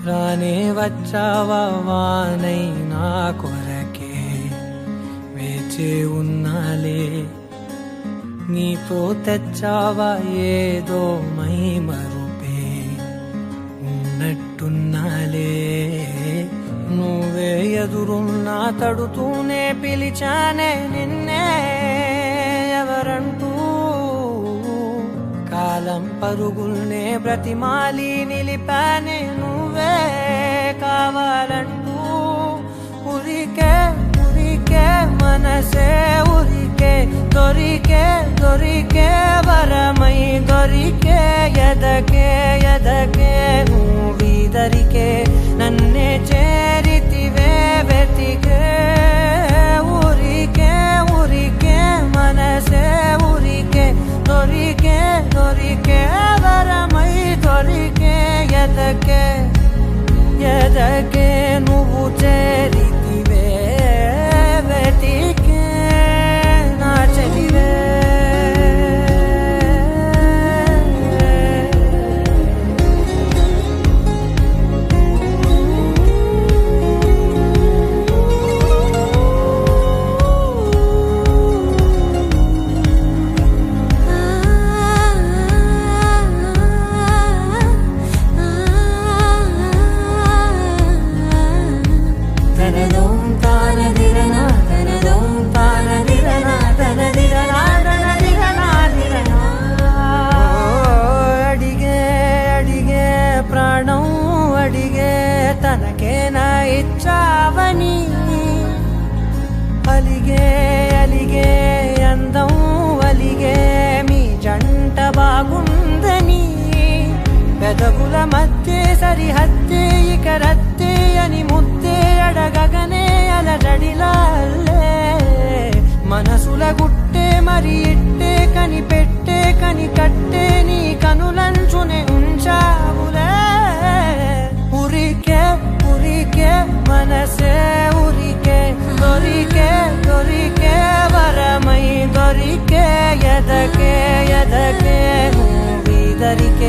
రానే వచ్చావా వానై నా కొరకే వేచి ఉన్నాలే నీతో తెచ్చావా ఏదో మై మరుపే ఉన్నట్టున్నాలే నువ్వే ఎదురున్నా తడుతూనే పిలిచానే నిన్నే ఎవరంటూ కాలం పరుగుల్నే బ్రతిమాలి నిలిపానే నువ్వే కావాలంటూ ఉరికే ఉరికే మనసే ఉరికే దొరికే దొరికే వరమై దొరికే ఎదకే ఎదకే నువ్విదరికే నన్నే చేరితివే వెతికే ఊరికే ఊరికే మనసే ఊరికే దొరికే దొరికే వరమై దొరికే ఎదకే ఎదకే నువ్వు చేరితివే వెతికే నా చెలివే తనకేనా ఇచ్చావని అలిగే అలిగే అందం అలిగే మీ జంట బాగుందని పెదవుల మధ్య సరిహద్దే ఇక రద్దే అని ముద్దే అడగగనే అలజడిలాలే మనసుల గుట్టే మరి ఇట్టే కనిపెట్టే కని కట్టే నీ కనులంచునే ఉంచావులే ఉరికే ఉరికే మనసే ఉరికే దొరికే దొరికే వరమై దొరికే ఎదకే ఎదకే నువ్విదరికే